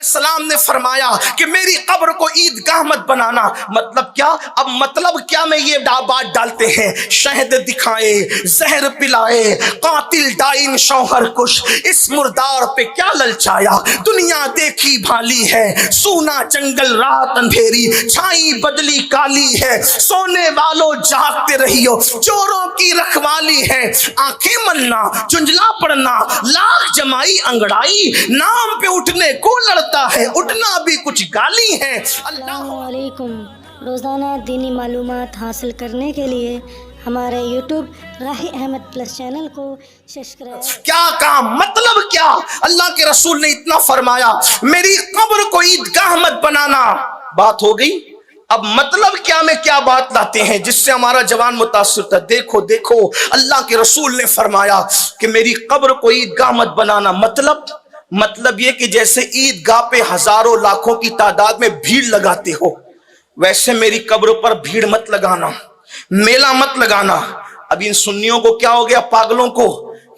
सलाम ने फरमाया कि मेरी कब्र को ईदगाह मत बनाना। मतलब क्या? अब मतलब क्या में ये बात डालते हैं, शहद दिखाए, जहर पिलाए, कातिल डाइन शौहर कुश, इस मुर्दार पे क्या ललचाया। दुनिया देखी भाली है, सूना जंगल रात अंधेरी, छाई बदली काली है, सोने वालों जागते रहियो, चोरों की रखवाली है। आंखें मलना, झुंझला पड़ना, लाख जमाई अंगड़ाई, नाम पे उठने को लड़ता है, उठना भी कुछ गाली है। अस्सलामुअलैकुम। रोज़ाना दीनी मालूमात हासिल करने के लिए हमारे यूट्यूब राही अहमद प्लस चैनल को सब्सक्राइब। क्या काम? मतलब क्या? अल्लाह के रसूल ने इतना फरमाया, मेरी कब्र को ईदगाह मत बनाना। बात हो गई। अब मतलब क्या में क्या बात लाते हैं जिससे हमारा जवान मुतासिर था। देखो देखो, अल्लाह के रसूल ने फरमाया कि मेरी कब्र को ईदगाह मत बनाना। मतलब ये कि जैसे ईदगाह पे हजारों लाखों की तादाद में भीड़ लगाते हो, वैसे मेरी कब्र पर भीड़ मत लगाना, मेला मत लगाना। अब इन सुन्नियों को क्या हो गया, पागलों को?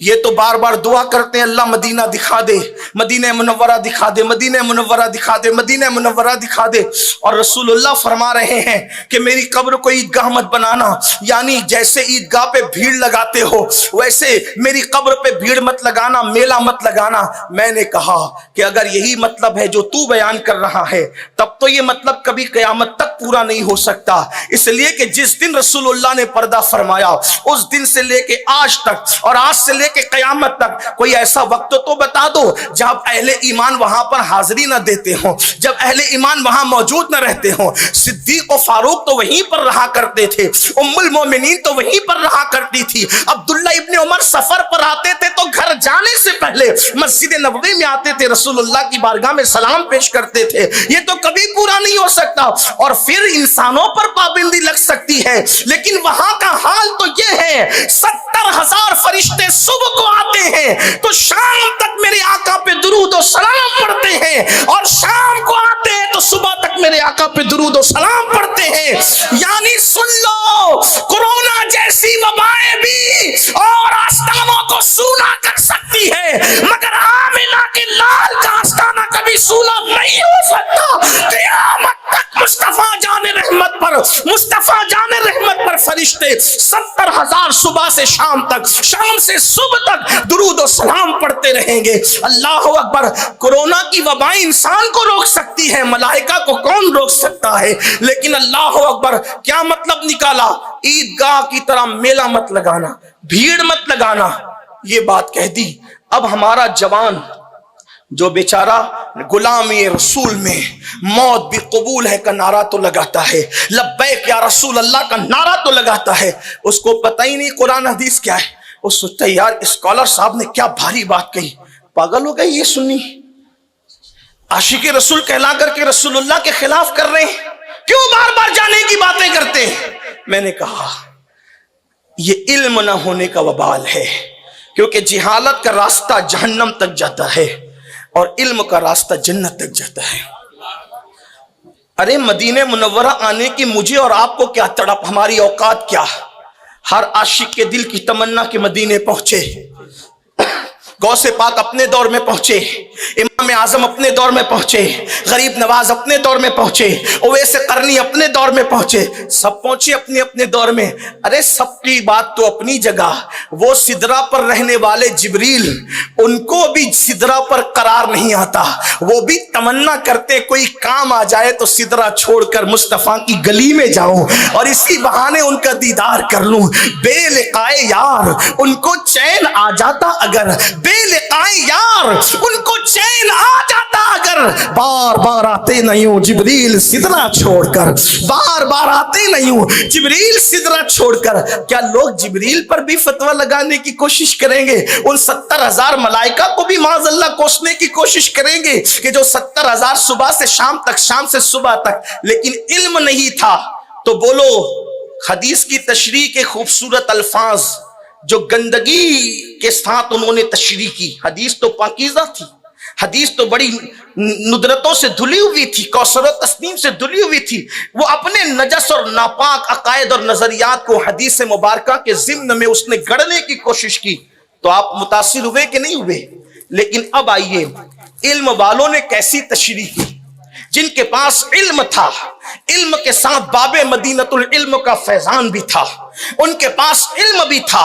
ये तो बार बार दुआ करते हैं, अल्लाह मदीना दिखा दे, मदीना मुनव्वरा दिखा दे, मदीना मुनव्वरा दिखा दे, मदीना मुनव्वरा दिखा दे। और रसूलुल्लाह फरमा रहे हैं कि मेरी कब्र को ईदगाह मत बनाना, यानी जैसे ईदगाह पे भीड़ लगाते हो वैसे मेरी कब्र पे भीड़ मत लगाना, मेला मत लगाना। मैंने कहा कि अगर यही मतलब है जो तू बयान कर रहा है, तब तो ये मतलब कभी क़यामत तक पूरा नहीं हो सकता। इसलिए कि जिस दिन रसूलुल्लाह ने पर्दा फरमाया, उस दिन से लेके आज तक और आज से कि क़यामत तक कोई ऐसा वक्त तो बता दो जब अहले ईमान वहां पर हाजिरी न देते हो, जब अहले ईमान वहां मौजूद न रहते हो। सिद्दीक और फारूक तो वहीं पर रहा करते थे, उम्मुल मोमिनीन तो वहीं पर रहा करती थी, अब्दुल्ला इब्ने उमर सफर पर आते थे तो घर जाने से पहले मस्जिद नबवी में आते थे, रसूलुल्लाह की बारगाह में सलाम पेश करते थे। ये तो कभी पूरा नहीं हो सकता। और फिर इंसानों पर पाबंदी लग सकती है, लेकिन वहां का हाल तो ये है, 70,000 फरिश्ते सुबह को आते हैं तो शाम तक मेरे आका पे दुरूद और सलाम पढ़ते हैं, और शाम को आते हैं तो सुबह तक मेरे आका पे दुरूद और सलाम पढ़ते हैं। यानी सुन लो, कोरोना जैसी वबाएं भी और आस्थानों को सूना कर सकती है, मगर आमिना के लाल का आस्थाना कभी सूना नहीं हो सकता। क़यामत तक मुस्तफा जाने रहमत पर फरिश्ते 70,000 सुबह से शाम तक, शाम से सुबह तक दुरूद और सलाम पढ़ते रहेंगे। अल्लाह अकबर। कोरोना की वबाएं इंसान को रोक सकती है, मलाइका को कौन रोक सकता है? लेकिन अल्लाह अकबर, क्या मतलब निकाला? ईदगाह की तरह मेला मत लगाना, भीड़ मत लगाना, ये बात कह दी। अब हमारा जवान जो बेचारा गुलामी रसूल में मौत भी कबूल है का नारा तो लगाता है, लब्बैक या रसूल अल्लाह का नारा तो लगाता है, उसको पता ही नहीं कुरान हदीस क्या है। वो सोचता है यार स्कॉलर साहब ने क्या भारी बात कही, पागल हो गई ये सुन्नी, आशिक रसूल कहला करके रसूलुल्लाह के खिलाफ कर रहे हैं, क्यों बार बार जाने की बातें करते हैं? मैंने कहा ये इल्म ना होने का वबाल है, क्योंकि जिहालत का रास्ता जहन्नम तक जाता है और इल्म का रास्ता जन्नत तक जाता है। अरे मदीने मुनव्वरा आने की मुझे और आपको क्या तड़प, हमारी औकात क्या? हर आशिक के दिल की तमन्ना के मदीने पहुंचे, गौसे पाक अपने दौर में पहुंचे, इमाम आजम अपने दौर में पहुंचे, गरीब नवाज अपने दौर में पहुंचे, ओवैसे करनी अपने दौर में पहुंचे, सब पहुंचे अपने अपने दौर में। अरे सबकी बात तो अपनी जगह, वो सिदरा पर रहने वाले जिब्रील, उनको भी सिदरा पर करार नहीं आता, वो भी तमन्ना करते कोई काम आ जाए तो सिदरा छोड़कर मुस्तफा की गली में जाऊं और इसी बहाने उनका दीदार कर लूं। बेलिकाए यार उनको चैन आ जाता अगर, बेलिकाए यार उनको चैन आ जाता अगर, बार बार आते नहीं हूं जिब्रील सिदरा छोड़कर, बार बार आते नहीं हूं जिब्रील सिदरा छोड़कर। क्या लोग जिब्रील पर भी फतवा लगाने की कोशिश करेंगे? उन 70,000 मलाइका को भी माज़अल्लाह कोसने की कोशिश करेंगे कि जो 70,000 सुबह से शाम तक, शाम से सुबह तक, लेकिन इल्म नहीं था। तो बोलो, हदीस की तशरीह के खूबसूरत अल्फाज जो गंदगी के साथ उन्होंने तशरीह की, हदीस तो पाकीज़ा थी, हदीस तो बड़ी नुदरतों से धुली हुई थी, कौसर और तस्नीम से धुली हुई थी। वो अपने नजस और नापाक अकायद और नजरियात को हदीस मुबारका के जिम्न में उसने गढ़ने की कोशिश की। तो आप मुतासिर हुए कि नहीं हुए? لیکن اب آئیے علم والوں نے کیسی تشریح کی. جن کے پاس علم تھا, علم کے ساتھ باب مدینۃ العلم کا فیضان بھی تھا, ان کے پاس علم بھی تھا,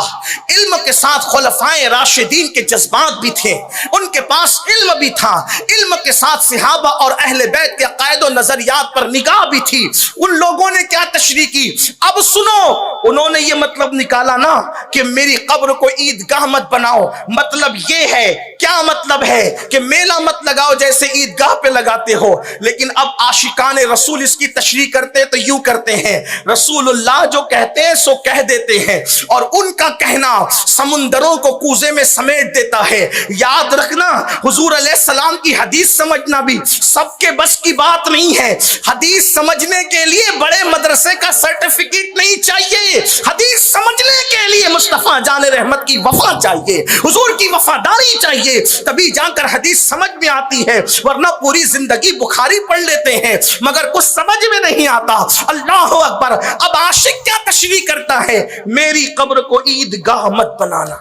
علم کے ساتھ خلفائے راشدین کے جذبات بھی تھے, ان کے پاس علم بھی تھا, علم کے ساتھ صحابہ اور اہل بیت کے عقائد و نظریات پر نگاہ بھی تھی. ان لوگوں نے کیا تشریح کی؟ اب سنو, انہوں نے یہ مطلب نکالا نا کہ میری قبر کو عیدگاہ مت بناؤ. مطلب یہ ہے, کیا مطلب ہے کہ میلہ مت لگاؤ جیسے عیدگاہ پہ لگاتے ہو. لیکن اب عاشقان رسول اس کی تشریح کرتے تو یوں کرتے ہیں, رسول اللہ جو کہتے ہیں سو کہہ دیتے ہیں, اور ان کا کہنا سمندروں کو کوزے میں سمیٹ دیتا ہے. یاد رکھنا, حضور علیہ السلام کی حدیث سمجھنا بھی سب کے بس کی بات نہیں ہے. حدیث سمجھنے کے لیے بڑے مدرسے کا سرٹیفکیٹ نہیں چاہیے, حدیث سمجھنے کے لیے مصطفیٰ جان رحمت کی وفا چاہیے, حضور کی وفاداری چاہیے, تبھی جا کر حدیث سمجھ میں آتی ہے. ورنہ پوری زندگی بخاری پڑھ لیتے ہیں مگر کچھ سمجھ میں نہیں آتا. اللہ اکبر. اب عاشق کیا تشریح کرتا ہے؟ میری قبر کو عیدگاہ مت بنانا.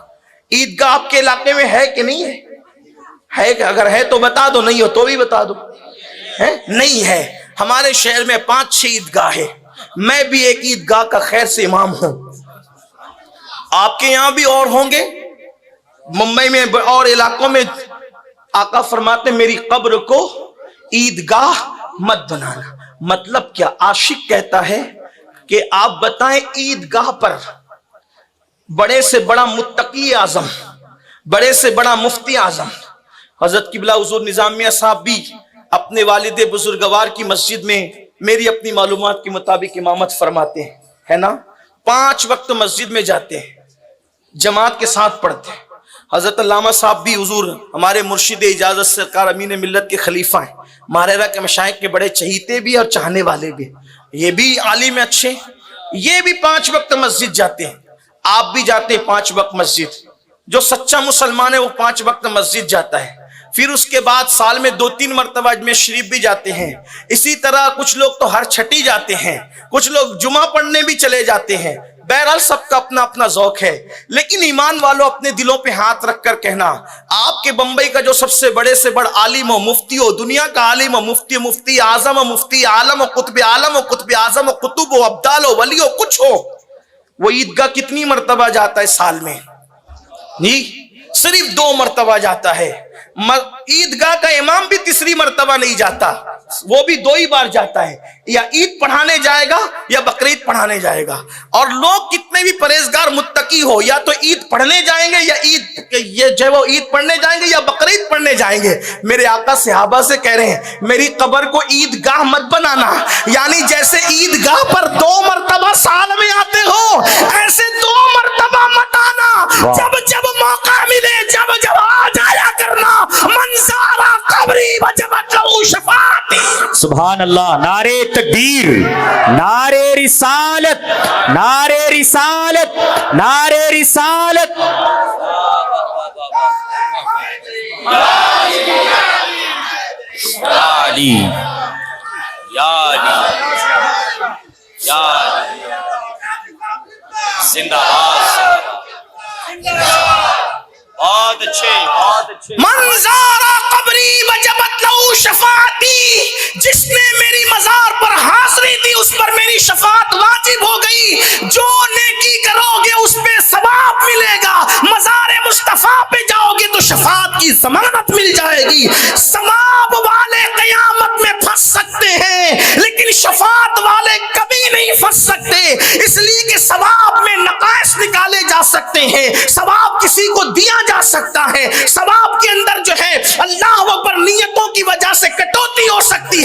عیدگاہ آپ کے علاقے میں ہے کہ نہیں ہے؟ ہے کہ اگر ہے تو بتا دو, نہیں ہو تو بھی بتا دو. ہے نہیں ہے. ہمارے شہر میں 5-6 عیدگاہ ہے, میں بھی ایک عیدگاہ کا خیر سے امام ہوں. آپ کے یہاں بھی اور ہوں گے, ممبئی میں اور علاقوں میں. آقا فرماتے میری قبر کو عیدگاہ مت بنانا. مطلب کیا؟ عاشق کہتا ہے کہ آپ بتائیں عیدگاہ پر بڑے سے بڑا متقی اعظم, بڑے سے بڑا مفتی اعظم حضرت قبلہ حضور نظامیہ صاحب بھی اپنے والد بزرگوار کی مسجد میں میری اپنی معلومات کے مطابق امامت فرماتے ہیں, ہے نا. 5 وقت مسجد میں جاتے ہیں, جماعت کے ساتھ پڑھتے ہیں. حضرت علامہ صاحب بھی حضور ہمارے مرشد اجازت سرکار امین ملت کے خلیفہ ہیں, ماہرہ کے مشائخ کے بڑے چہیتے بھی اور چاہنے والے بھی. یہ بھی عالم اچھے, یہ بھی 5 وقت مسجد جاتے ہیں. آپ بھی جاتے ہیں 5 وقت مسجد. جو سچا مسلمان ہے وہ 5 وقت مسجد جاتا ہے. پھر اس کے بعد سال میں 2-3 مرتبہ اجمیر شریف بھی جاتے ہیں. اسی طرح کچھ لوگ تو ہر چھٹی جاتے ہیں, کچھ لوگ جمعہ پڑھنے بھی چلے جاتے ہیں. بہرحال سب کا اپنا اپنا ذوق ہے. لیکن ایمان والوں اپنے دلوں پہ ہاتھ رکھ کر کہنا, آپ کے بمبئی کا جو سب سے بڑے سے بڑا عالم ہو, مفتی ہو, دنیا کا عالم ہو, مفتی اعظم ہو, مفتی عالم ہو, قطب عالم ہو, قطب اعظم ہو, قطب ہو, ابدال ہو, ولی ہو, کچھ ہو, وہ عیدگاہ کتنی مرتبہ جاتا ہے سال میں؟ نہیں, صرف 2 مرتبہ جاتا ہے. عیدگاہ کا امام بھی تیسری مرتبہ نہیں جاتا, وہ بھی 2 ہی بار جاتا ہے. یا عید پڑھانے جائے گا یا بقرعید پڑھانے جائے گا. اور لوگ کتنے بھی پرہیزگار متقی ہو, یا تو عید پڑھنے جائیں گے یا یہ جو وہ عید پڑھنے جائیں گے یا بقرعید پڑھنے جائیں گے. میرے آقا صحابہ سے کہہ رہے ہیں میری قبر کو عیدگاہ مت بنانا. یعنی جیسے عیدگاہ پر 2 مرتبہ سال میں آتے ہو, ایسے 2 مرتبہ مت آنا. جب جب موقع ملے جب جب آ جایا کرنا. منظارہ قبری وجبت لہو شفاعتی. سبحان اللہ. نعرے تکبیر, نعرے رسالت, نعرے رسالت, نعرے رسالت. یا علی یا علی یا علی, زندہ باد. بہت اچھے, بہت اچھے. منظارہ قبری وجبت لہو شفاعتی. جس نے میری مزار پر حاضری دی اس پر میری شفاعت واجب ہو گئی. جو نیکی کرو گے اس پہ ثواب ملے گا. مزار مصطفیٰ پہ جاؤ گے تو شفاعت کی ضمانت مل جائے گی. ثواب والے قیامت میں پھنس سکتے ہیں لیکن شفاعت والے کبھی نہیں پھنس سکتے, اس لیے کہ ثواب میں نقائص نکالے جا سکتے ہیں. ثواب کسی کو دیا جا سکتا ہے, ثواب کے اندر جو ہے اللہ اکبر نیتوں کی وجہ سے کٹوتی ہو سکتی ہے.